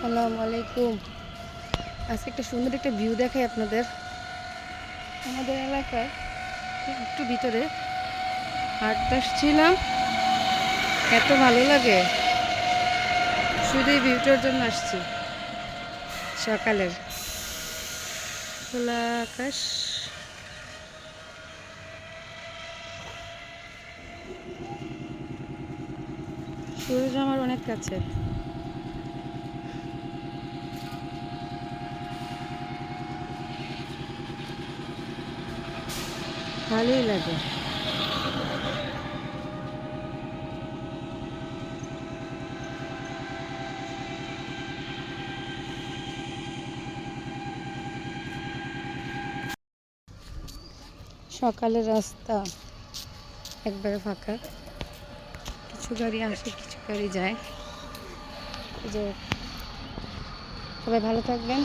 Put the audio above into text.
আসসালামু আলাইকুম। আজকে একটা সুন্দর একটা ভিউ দেখাই আপনাদের। আমাদের এলাকায় একটু ভিতরে হাঁটতে আসছিলাম, এত ভালো লাগে, শুধু এই ভিউটার জন্য আসছি। সকালের খোলা আকাশ, সূর্য আমার অনেক কাছে। ভালোই লাগে। সকালের রাস্তা একবারে ফাঁকা, কিছু গাড়ি আসে কিছু গাড়ি যায়। যে সবাই ভালো থাকবেন।